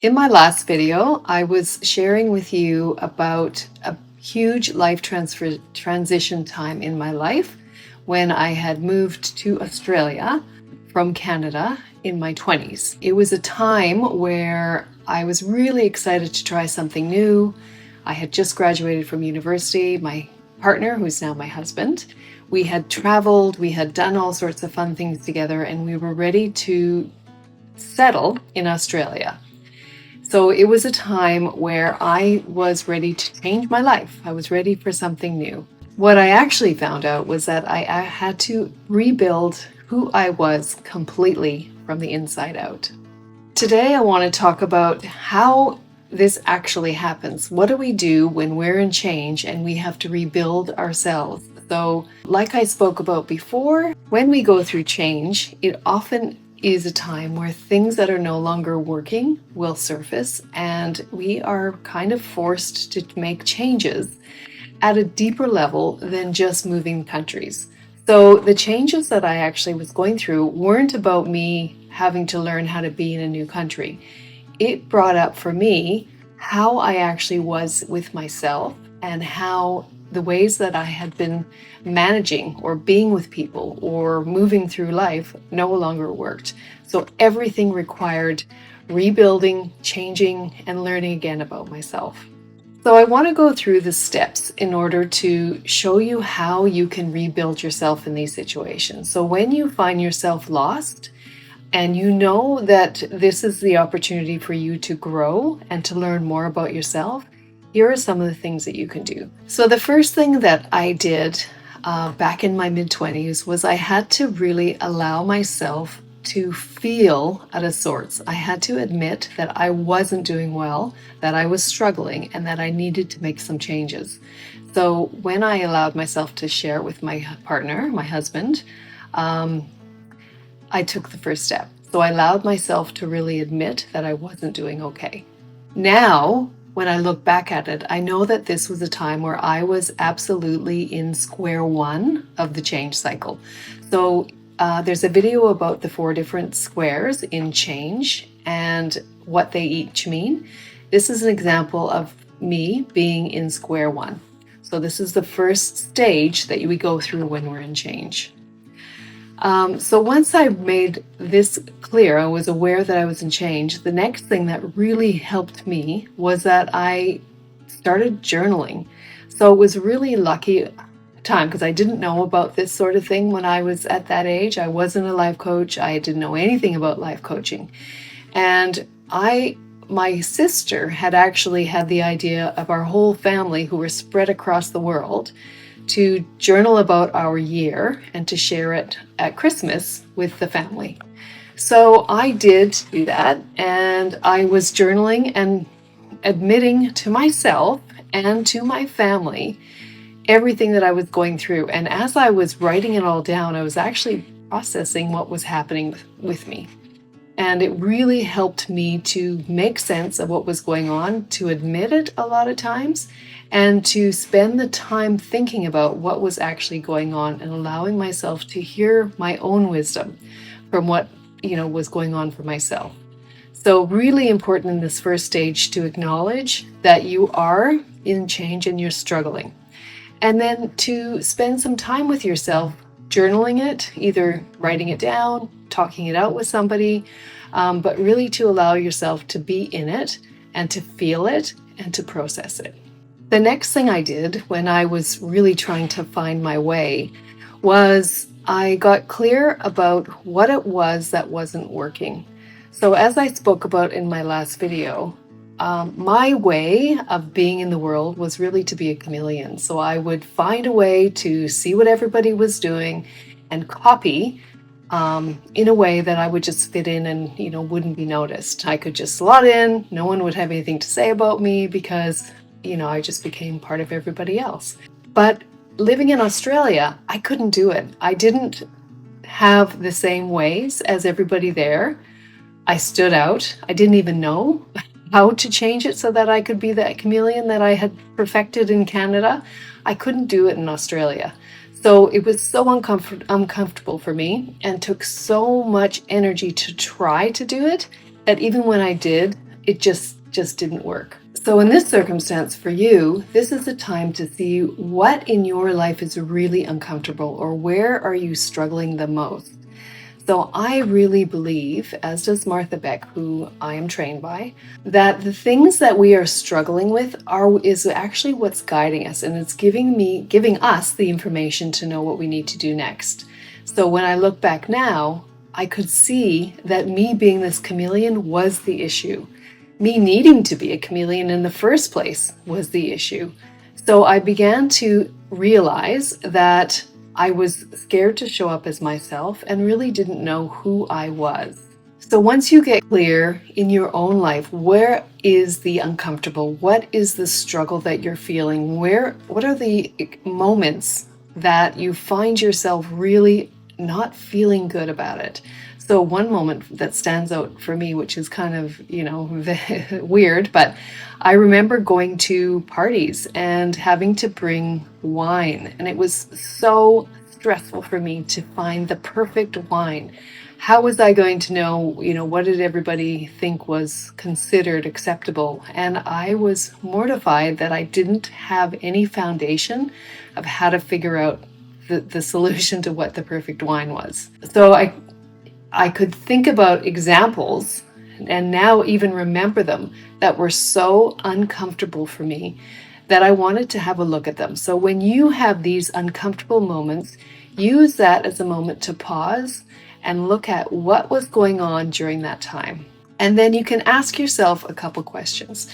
In my last video, I was sharing with you about a huge transition time in my life when I had moved to Australia from Canada in my 20s. It was a time where I was really excited to try something new. I had just graduated from university. My partner, who's now my husband, we had traveled, we had done all sorts of fun things together, and we were ready to settle in Australia. So it was a time where I was ready to change my life. I was ready for something new. What I actually found out was that I had to rebuild who I was completely from the inside out. Today, I want to talk about how this actually happens. What do we do when we're in change and we have to rebuild ourselves? So, like I spoke about before, when we go through change, it often is a time where things that are no longer working will surface, and we are kind of forced to make changes at a deeper level than just moving countries. So the changes that I actually was going through weren't about me having to learn how to be in a new country. It brought up for me how I actually was with myself and how the ways that I had been managing or being with people or moving through life no longer worked. So everything required rebuilding, changing, and learning again about myself. So I want to go through the steps in order to show you how you can rebuild yourself in these situations. So when you find yourself lost and you know that this is the opportunity for you to grow and to learn more about yourself, here are some of the things that you can do. So the first thing that I did back in my mid-20s was I had to really allow myself to feel out of sorts. I had to admit that I wasn't doing well, that I was struggling, and that I needed to make some changes. So when I allowed myself to share with my partner, my husband, I took the first step. So I allowed myself to really admit that I wasn't doing okay. Now, when I look back at it, I know that this was a time where I was absolutely in square one of the change cycle. So there's a video about the 4 different squares in change and what they each mean. This is an example of me being in square one. So this is the first stage that we go through when we're in change. So once I made this clear, I was aware that I was in change. The next thing that really helped me was that I started journaling. So it was really lucky time because I didn't know about this sort of thing when I was at that age. I wasn't a life coach. I didn't know anything about life coaching. And my sister had actually had the idea of our whole family who were spread across the world to journal about our year and to share it at Christmas with the family. So I did do that, and I was journaling and admitting to myself and to my family everything that I was going through. And as I was writing it all down, I was actually processing what was happening with me. And it really helped me to make sense of what was going on, to admit it a lot of times, and to spend the time thinking about what was actually going on and allowing myself to hear my own wisdom from what, was going on for myself. So really important in this first stage to acknowledge that you are in change and you're struggling. And then to spend some time with yourself, journaling it, either writing it down, talking it out with somebody, but really to allow yourself to be in it and to feel it and to process it. The next thing I did when I was really trying to find my way was I got clear about what it was that wasn't working. So as I spoke about in my last video, my way of being in the world was really to be a chameleon. So I would find a way to see what everybody was doing and copy in a way that I would just fit in and, wouldn't be noticed. I could just slot in. No one would have anything to say about me because, I just became part of everybody else. But living in Australia, I couldn't do it. I didn't have the same ways as everybody there. I stood out. I didn't even know how to change it so that I could be that chameleon that I had perfected in Canada. I couldn't do it in Australia. So it was so uncomfortable for me and took so much energy to try to do it that even when I did, it just didn't work. So in this circumstance for you, this is a time to see what in your life is really uncomfortable, or where are you struggling the most. So I really believe, as does Martha Beck, who I am trained by, that the things that we are struggling with is actually what's guiding us, and it's giving us the information to know what we need to do next. So when I look back now, I could see that me being this chameleon was the issue. Me needing to be a chameleon in the first place was the issue. So I began to realize that I was scared to show up as myself and really didn't know who I was. So once you get clear in your own life, where is the uncomfortable? What is the struggle that you're feeling? What are the moments that you find yourself really not feeling good about it? So one moment that stands out for me, which is kind of, weird, but I remember going to parties and having to bring wine, and it was so stressful for me to find the perfect wine. How was I going to know, what did everybody think was considered acceptable? And I was mortified that I didn't have any foundation of how to figure out the solution to what the perfect wine was. So I could think about examples and now even remember them that were so uncomfortable for me that I wanted to have a look at them. So when you have these uncomfortable moments, use that as a moment to pause and look at what was going on during that time. And then you can ask yourself a couple questions.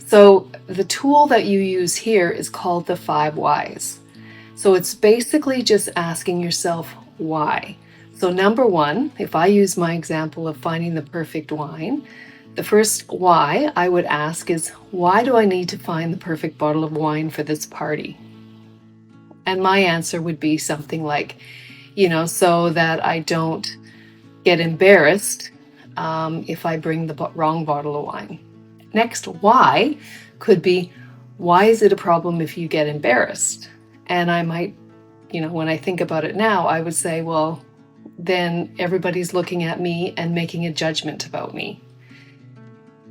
So the tool that you use here is called the 5 whys. So it's basically just asking yourself why. So number 1, if I use my example of finding the perfect wine, the first why I would ask is, why do I need to find the perfect bottle of wine for this party? And my answer would be something like, so that I don't get embarrassed if I bring the wrong bottle of wine. Next why could be, why is it a problem if you get embarrassed? And I might, when I think about it now, I would say, well, then everybody's looking at me and making a judgment about me.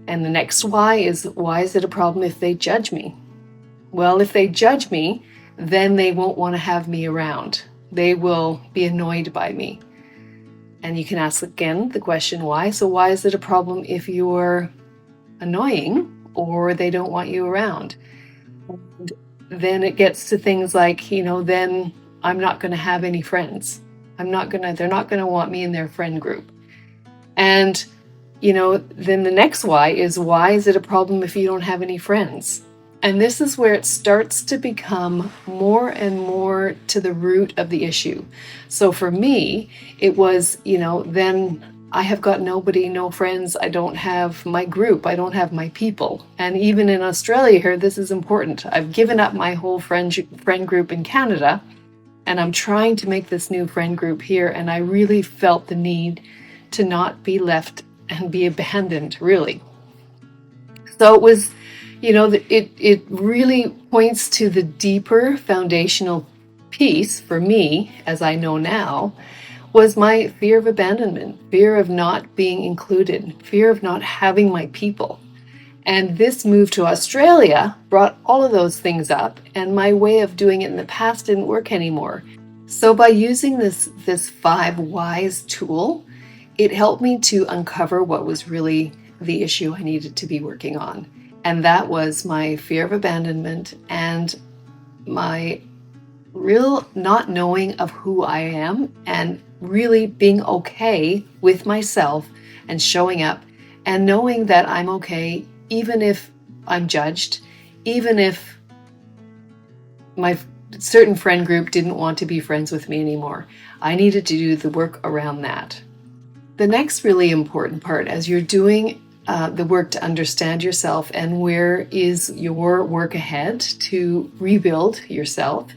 And the next why is it a problem if they judge me? Well, if they judge me, then they won't want to have me around. They will be annoyed by me. And you can ask again the question why. So why is it a problem if you're annoying or they don't want you around? And then it gets to things like, then I'm not going to have any friends. They're not going to want me in their friend group. And, then the next why is it a problem if you don't have any friends? And this is where it starts to become more and more to the root of the issue. So for me, it was, then I have got nobody, no friends. I don't have my group. I don't have my people. And even in Australia here, this is important. I've given up my whole friend group in Canada, and I'm trying to make this new friend group here. And I really felt the need to not be left and be abandoned, really. So it was, it really points to the deeper foundational piece for me, as I know now, was my fear of abandonment, fear of not being included, fear of not having my people. And this move to Australia brought all of those things up, and my way of doing it in the past didn't work anymore. So by using this 5 whys tool, it helped me to uncover what was really the issue I needed to be working on. And that was my fear of abandonment and my real not knowing of who I am, and really being okay with myself and showing up and knowing that I'm okay even if I'm judged, even if my certain friend group didn't want to be friends with me anymore. I needed to do the work around that. The next really important part, as you're doing the work to understand yourself and where is your work ahead to rebuild yourself,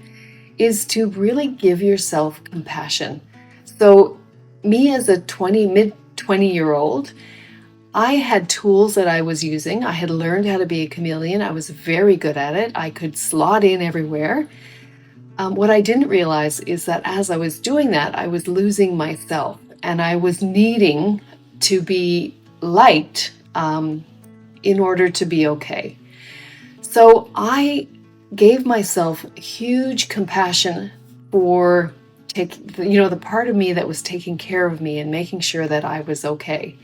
is to really give yourself compassion. So me as a mid-20-year-old, I had tools that I was using. I had learned how to be a chameleon. I was very good at it. I could slot in everywhere. What I didn't realize is that as I was doing that, I was losing myself, and I was needing to be liked in order to be okay. So I gave myself huge compassion for the part of me that was taking care of me and making sure that I was okay.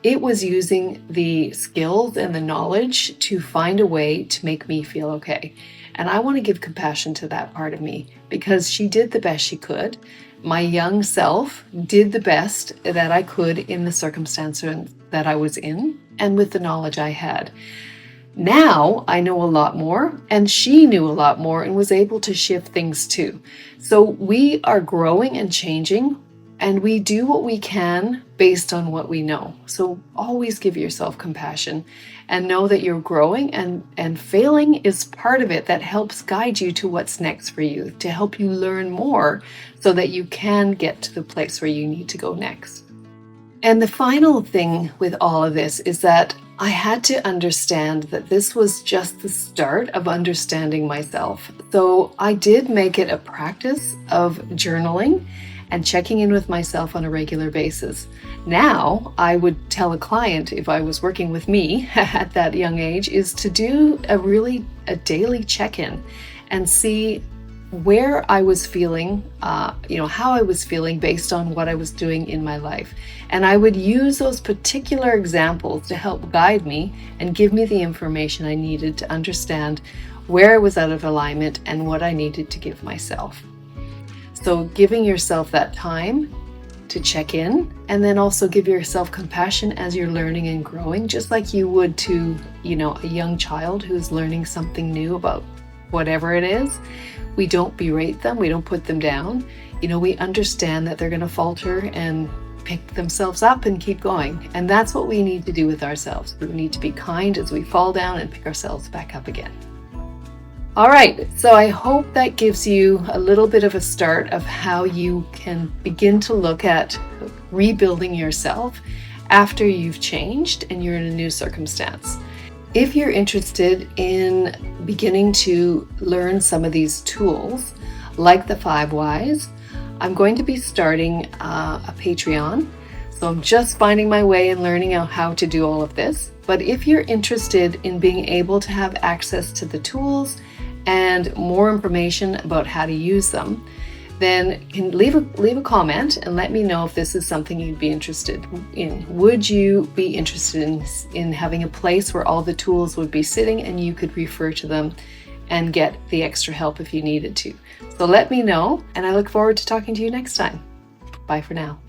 It was using the skills and the knowledge to find a way to make me feel okay. And I want to give compassion to that part of me because she did the best she could. My young self did the best that I could in the circumstance that I was in and with the knowledge I had. Now I know a lot more, and she knew a lot more and was able to shift things too. So we are growing and changing, and we do what we can based on what we know. So always give yourself compassion and know that you're growing, and failing is part of it that helps guide you to what's next for you, to help you learn more so that you can get to the place where you need to go next. And the final thing with all of this is that I had to understand that this was just the start of understanding myself. So I did make it a practice of journaling and checking in with myself on a regular basis. Now, I would tell a client, if I was working with me at that young age, is to do a daily check-in and see where I was feeling, how I was feeling based on what I was doing in my life. And I would use those particular examples to help guide me and give me the information I needed to understand where I was out of alignment and what I needed to give myself. So giving yourself that time to check in, and then also give yourself compassion as you're learning and growing, just like you would to, a young child who's learning something new about whatever it is. We don't berate them, we don't put them down. We understand that they're going to falter and pick themselves up and keep going. And that's what we need to do with ourselves. We need to be kind as we fall down and pick ourselves back up again. All right, so I hope that gives you a little bit of a start of how you can begin to look at rebuilding yourself after you've changed and you're in a new circumstance. If you're interested in beginning to learn some of these tools, like the 5 Whys, I'm going to be starting a Patreon. So I'm just finding my way and learning out how to do all of this. But if you're interested in being able to have access to the tools and more information about how to use them, then can leave a comment and let me know if this is something you'd be interested in. Would you be interested in having a place where all the tools would be sitting and you could refer to them and get the extra help if you needed to? So let me know, and I look forward to talking to you next time. Bye for now.